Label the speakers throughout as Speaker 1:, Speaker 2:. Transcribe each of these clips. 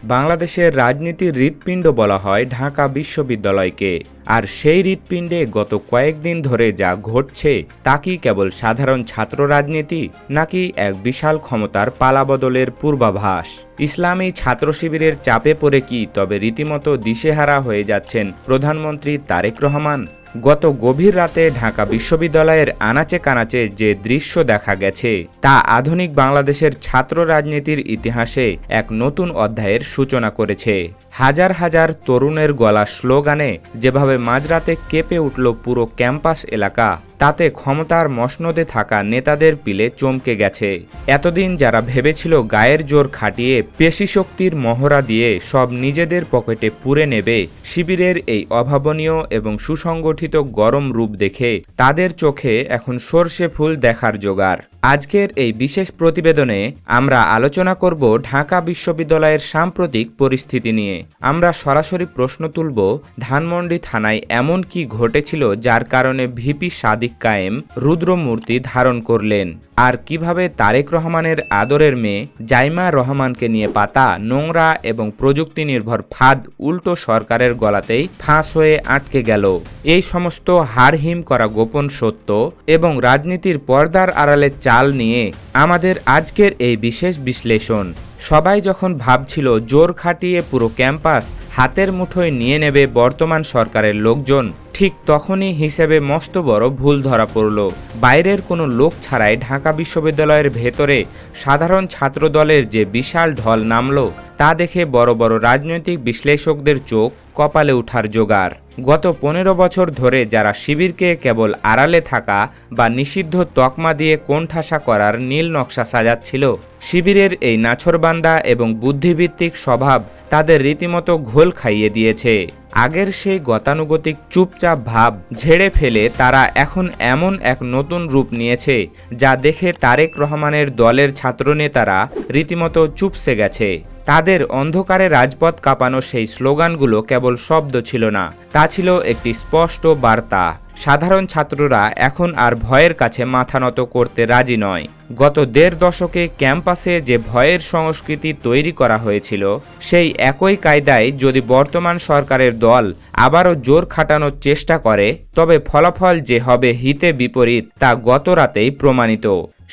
Speaker 1: বাংলাদেশের রাজনীতির হৃৎপিণ্ড বলা হয় ঢাকা বিশ্ববিদ্যালয়কে। আর সেই হৃৎপিণ্ডে গত কয়েকদিন ধরে যা ঘটছে তা কি কেবল সাধারণ ছাত্র রাজনীতি, নাকি এক বিশাল ক্ষমতার পালাবদলের পূর্বাভাস? ইসলামী ছাত্র শিবিরের চাপে পড়ে কি তবে রীতিমতো দিশেহারা হয়ে যাচ্ছেন প্রধানমন্ত্রী তারেক রহমান? গত গভীর রাতে ঢাকা বিশ্ববিদ্যালয়ের আনাচে কানাচে যে দৃশ্য দেখা গেছে তা আধুনিক বাংলাদেশের ছাত্র রাজনীতির ইতিহাসে এক নতুন অধ্যায়ের সূচনা করেছে। হাজার হাজার তরুণের গলা স্লোগানে যেভাবে মাঝরাতে কেঁপে উঠল পুরো ক্যাম্পাস এলাকা, তাতে ক্ষমতার মসনদে থাকা নেতাদের পিলে চমকে গেছে। এতদিন যারা ভেবেছিল গায়ের জোর খাটিয়ে পেশিশক্তির মহড়া দিয়ে সব নিজেদের পকেটে পুরে নেবে, শিবিরের এই অভাবনীয় এবং সুসংগঠিত গরম রূপ দেখে তাদের চোখে এখন সর্ষে ফুল দেখার জোগাড়। আজকের এই বিশেষ প্রতিবেদনে আমরা আলোচনা করব ঢাকা বিশ্ববিদ্যালয়ের সাম্প্রতিক পরিস্থিতি নিয়ে। আমরা সরাসরি প্রশ্ন তুলব, ধানমন্ডি থানায় এমন কি ঘটেছিল যার কারণে ভিপি সাদিক কায়েম রুদ্রমূর্তি ধারণ করলেন, আর কিভাবে তারেক রহমানের আদরের মেয়ে জাইমা রহমানকে নিয়ে পাতা নোংরা এবং প্রযুক্তি নির্ভর ফাঁদ উল্টো সরকারের গলাতেই ফাঁস হয়ে আটকে গেল। এই সমস্ত হাড়হিম করা গোপন সত্য এবং রাজনীতির পর্দার আড়ালে চাল নিয়ে আমাদের আজকের এই বিশেষ বিশ্লেষণ। সবাই যখন ভাবছিল জোর খাটিয়ে পুরো ক্যাম্পাস হাতের মুঠোয় নিয়ে নেবে বর্তমান সরকারের লোকজন, ঠিক তখনই হিসেবে মস্ত বড় ভুল ধরা পড়ল। বাইরের কোনো লোক ছাড়াই ঢাকা বিশ্ববিদ্যালয়ের ভেতরে সাধারণ ছাত্রদলের যে বিশাল ঢল নামল তা দেখে বড় বড় রাজনৈতিক বিশ্লেষকদের চোখ কপালে ওঠার জোগাড়। গত 15 বছর ধরে যারা শিবিরকে কেবল আড়ালে থাকা বা নিষিদ্ধ তকমা দিয়ে কোণঠাসা করার নীল নকশা সাজাচ্ছিল, শিবিরের এই নাছোড়বান্দা এবং বুদ্ধিভিত্তিক স্বভাব তাদের রীতিমতো ঘোল খাইয়ে দিয়েছে। আগের সেই গতানুগতিক চুপচাপ ভাব ঝেড়ে ফেলে তারা এখন এমন এক নতুন রূপ নিয়েছে যা দেখে তারেক রহমানের দলের ছাত্রনেতারা রীতিমতো চুপসে গেছে। তাদের অন্ধকারে রাজপথ কাঁপানো সেই স্লোগানগুলো কেবল শব্দ ছিল না, তা ছিল একটি স্পষ্ট বার্তা। সাধারণ ছাত্ররা এখন আর ভয়ের কাছে মাথা নত করতে রাজি নয়। গত 1.5 দশকে ক্যাম্পাসে যে ভয়ের সংস্কৃতি তৈরি করা হয়েছিল, সেই একই কায়দায় যদি বর্তমান সরকারের দল আবারও জোর খাটানোর চেষ্টা করে, তবে ফলাফল যে হবে হিতে বিপরীত তা গত রাতেই প্রমাণিত।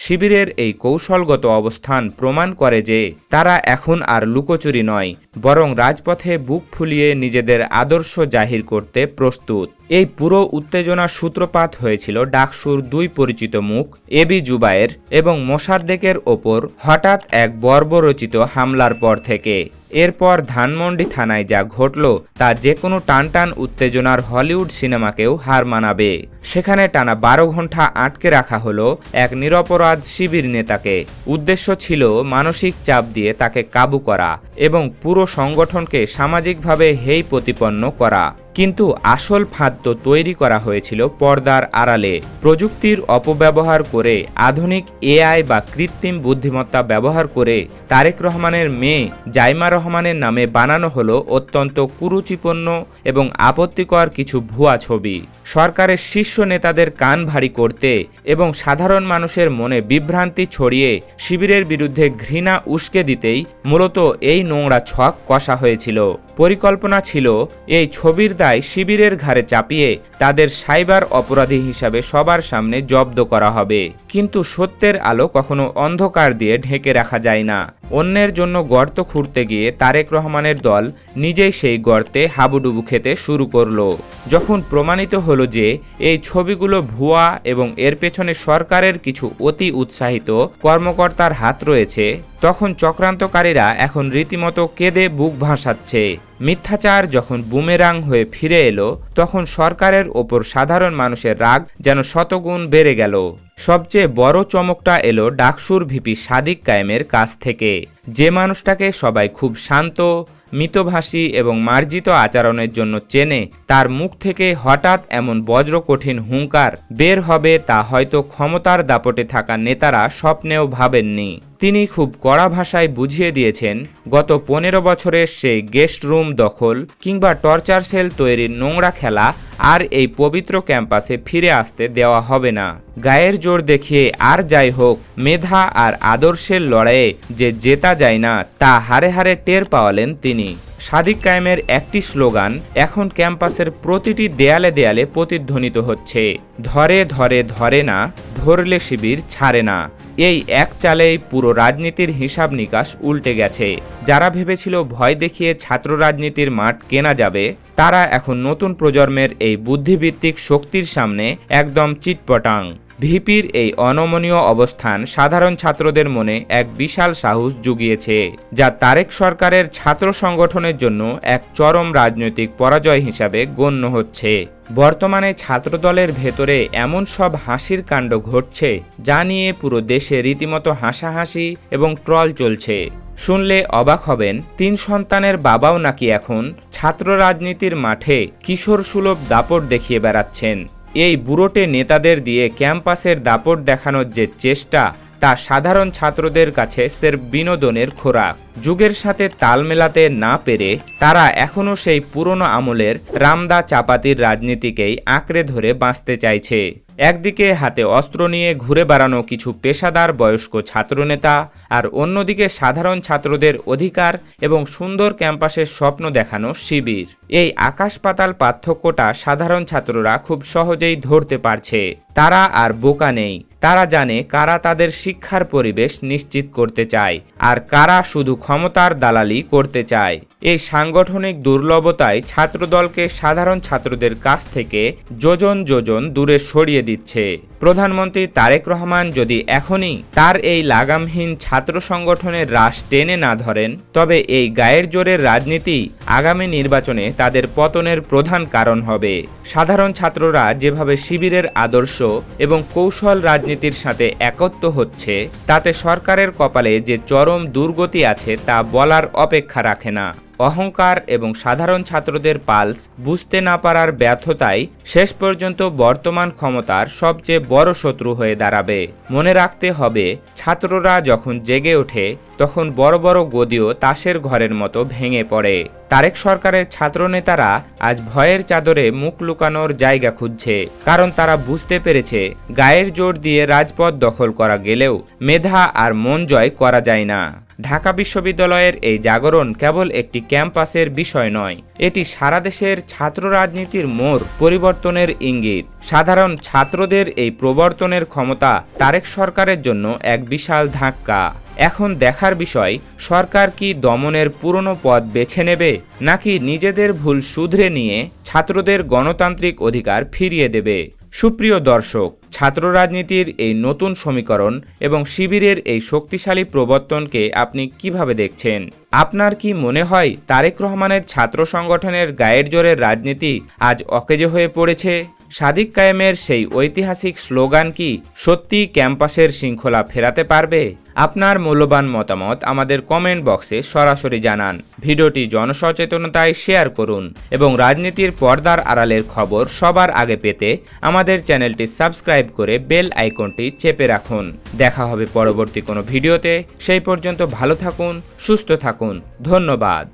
Speaker 1: শিবিরের এই কৌশলগত অবস্থান প্রমাণ করে যে তারা এখন আর লুকোচুরি নয়, বরং রাজপথে বুক ফুলিয়ে নিজেদের আদর্শ জাহির করতে প্রস্তুত। এই পুরো উত্তেজনার সূত্রপাত হয়েছিল ডাকসুর 2 পরিচিত মুখ এবি জুবায়ের এবং মোসাদ্দেকের ওপর হঠাৎ এক বর্বরচিত হামলার পর থেকে। এরপর ধানমন্ডি থানায় যা ঘটল তা যে কোনো টানটান উত্তেজনার হলিউড সিনেমাকেও হার মানাবে। সেখানে টানা 12 ঘন্টা আটকে রাখা হলো এক নিরপরাধ শিবির নেতাকে। উদ্দেশ্য ছিল মানসিক চাপ দিয়ে তাকে কাবু করা এবং পুরো সংগঠনকে সামাজিকভাবে হেয় প্রতিপন্ন করা। কিন্তু আসল ফাঁদ তো তৈরি করা হয়েছিল পর্দার আড়ালে। প্রযুক্তির অপব্যবহার করে, আধুনিক এআই বা কৃত্রিম বুদ্ধিমত্তা ব্যবহার করে তারেক রহমানের মেয়ে জাইমা রহমানের নামে বানানো হলো অত্যন্ত কুরুচিপূর্ণ এবং আপত্তিকর কিছু ভুয়া ছবি। সরকারের শীর্ষ নেতাদের কান ভারী করতে এবং সাধারণ মানুষের মনে বিভ্রান্তি ছড়িয়ে শিবিরের বিরুদ্ধে ঘৃণা উস্কে দিতেই মূলত এই নোংরা ছক কষা হয়েছিল। পরিকল্পনা ছিল এই ছবির দায় শিবিরের ঘাড়ে চাপিয়ে তাদের সাইবার অপরাধী হিসাবে সবার সামনে জব্দ করা হবে। কিন্তু সত্যের আলো কখনো অন্ধকার দিয়ে ঢেকে রাখা যায় না। অন্যের জন্য গর্ত খুঁড়তে গিয়ে তারেক রহমানের দল নিজেই সেই গর্তে হাবুডুবু খেতে শুরু করলো। যখন প্রমাণিত হলো যে এই ছবিগুলো ভুয়া এবং এর পেছনে সরকারের কিছু অতি উৎসাহিত কর্মকর্তার হাত রয়েছে, তখন চক্রান্তকারীরা এখন রীতিমতো কেঁদে বুক ভাসাচ্ছে। মিথ্যাচার যখন বুমেরাং হয়ে ফিরে এলো, তখন সরকারের ওপর সাধারণ মানুষের রাগ যেন শতগুণ বেড়ে গেল। সবচেয়ে বড় চমকটা এলো ডাকসুর ভিপি সাদিক কায়েমের কাছ থেকে। যে মানুষটাকে সবাই খুব শান্ত, মিতভাষী এবং মার্জিত আচরণের জন্য চেনে, তার মুখ থেকে হঠাৎ এমন বজ্রকঠিন হুঙ্কার বের হবে তা হয়তো ক্ষমতার দাপটে থাকা নেতারা স্বপ্নেও ভাবেননি। তিনি খুব কড়া ভাষায় বুঝিয়ে দিয়েছেন গত 15 বছরের সেই গেস্ট রুম দখল কিংবা টর্চার সেল তৈরির নোংরা খেলা আর এই পবিত্র ক্যাম্পাসে ফিরে আসতে দেওয়া হবে না। গায়ের জোর দেখিয়ে আর যাই হোক, মেধা আর আদর্শের লড়াইয়ে যে জেতা যায় না তা হারে হারে টের পাওয়ালেন তিনি। সাদিক কায়েমের একটি স্লোগান এখন ক্যাম্পাসের প্রতিটি দেয়ালে দেয়ালে প্রতিধ্বনিত হচ্ছে, ধরে ধরে ধরে না, ধরলে শিবির ছাড়ে না। এই এক চালেই পুরো রাজনীতির হিসাব নিকাশ উল্টে গেছে। যারা ভেবেছিল ভয় দেখিয়ে ছাত্র রাজনীতির মাঠ কেনা যাবে, তারা এখন নতুন প্রজন্মের এই বুদ্ধিভিত্তিক শক্তির সামনে একদম চিটপটাং। ভিপির এই অনমনীয় অবস্থান সাধারণ ছাত্রদের মনে এক বিশাল সাহস জুগিয়েছে, যা তারেক সরকারের ছাত্র সংগঠনের জন্য এক চরম রাজনৈতিক পরাজয় হিসাবে গণ্য হচ্ছে। বর্তমানে ছাত্রদলের ভেতরে এমন সব হাসির কাণ্ড ঘটছে, যা নিয়ে পুরো দেশে রীতিমতো হাসাহাসি এবং ট্রল চলছে। শুনলে অবাক হবেন, 3 সন্তানের বাবাও নাকি এখন ছাত্র রাজনীতির মাঠে কিশোর সুলভ দাপট দেখিয়ে বেড়াচ্ছেন। এই বুড়োটে নেতাদের দিয়ে ক্যাম্পাসের দাপট দেখানোর যে চেষ্টা, তা সাধারণ ছাত্রদের কাছে সির্ফ বিনোদনের খোরাক। যুগের সাথে তাল মেলাতে না পেরে তারা এখনও সেই পুরনো আমলের রামদা চাপাতির রাজনীতিকেই আঁকড়ে ধরে বাঁচতে চাইছে। একদিকে হাতে অস্ত্র নিয়ে ঘুরে বেড়ানো কিছু পেশাদার বয়স্ক ছাত্রনেতা, আর অন্যদিকে সাধারণ ছাত্রদের অধিকার এবং সুন্দর ক্যাম্পাসের স্বপ্ন দেখানো শিবির। এই আকাশ পাতাল পার্থক্যটা সাধারণ ছাত্ররা খুব সহজেই ধরতে পারছে। তারা আর বোকা নেই, তারা জানে কারা তাদের শিক্ষার পরিবেশ নিশ্চিত করতে চায় আর কারা শুধু ক্ষমতার দালালি করতে চায়। এই সাংগঠনিক দুর্লভতায় ছাত্রদলকে সাধারণ ছাত্রদের কাছ থেকে যোজন যোজন দূরে সরিয়ে দিচ্ছে। প্রধানমন্ত্রী তারেক রহমান যদি এখনই তার এই লাগামহীন ছাত্র সংগঠনের রাশ টেনে না ধরেন, তবে এই গায়ের জোরের রাজনীতি আগামী নির্বাচনে তাদের পতনের প্রধান কারণ হবে। সাধারণ ছাত্ররা যেভাবে শিবিরের আদর্শ এবং কৌশল রাজনীতির সাথে একত্র হচ্ছে, তাতে সরকারের কপালে যে চরম দুর্গতি আছে তা বলার অপেক্ষা রাখে না। অহংকার এবং সাধারণ ছাত্রদের পালস বুঝতে না পারার ব্যর্থতাই শেষ পর্যন্ত বর্তমান ক্ষমতার সবচেয়ে বড় শত্রু হয়ে দাঁড়াবে। মনে রাখতে হবে, ছাত্ররা যখন জেগে ওঠে তখন বড় বড় গদিও তাসের ঘরের মতো ভেঙে পড়ে। তারেক সরকারের ছাত্রনেতারা আজ ভয়ের চাদরে মুখ লুকানোর জায়গা খুঁজছে, কারণ তারা বুঝতে পেরেছে গায়ের জোর দিয়ে রাজপথ দখল করা গেলেও মেধা আর মন জয় করা যায় না। ঢাকা বিশ্ববিদ্যালয়ের এই জাগরণ কেবল একটি ক্যাম্পাসের বিষয় নয়, এটি সারা দেশের ছাত্র রাজনীতির মোড় পরিবর্তনের ইঙ্গিত। সাধারণ ছাত্রদের এই প্রবর্তনের ক্ষমতা তারেক সরকারের জন্য এক বিশাল ধাক্কা। এখন দেখার বিষয়, সরকার কি দমনের পুরনো পথ বেছে নেবে, নাকি নিজেদের ভুল শুধরে নিয়ে ছাত্রদের গণতান্ত্রিক অধিকার ফিরিয়ে দেবে। সুপ্রিয় দর্শক, ছাত্র রাজনীতির এই নতুন সমীকরণ এবং শিবিরের এই শক্তিশালী প্রবর্তনকে আপনি কিভাবে দেখছেন? আপনার কি মনে হয় তারেক রহমানের ছাত্র সংগঠনের গায়ের জোরের রাজনীতি আজ অকেজো হয়ে পড়েছে? সাদিক কায়েমের সেই ঐতিহাসিক স্লোগান কি সত্যি ক্যাম্পাসের শৃঙ্খলা ফেরাতে পারবে? আপনার মূল্যবান মতামত আমাদের কমেন্ট বক্সে সরাসরি জানান। ভিডিওটি জনসচেতনতায় শেয়ার করুন এবং রাজনীতির পর্দার আড়ালের খবর সবার আগে পেতে আমাদের চ্যানেলটি সাবস্ক্রাইব করে বেল আইকনটি চেপে রাখুন। দেখা হবে পরবর্তী কোনো ভিডিওতে। সেই পর্যন্ত ভালো থাকুন, সুস্থ থাকুন। ধন্যবাদ।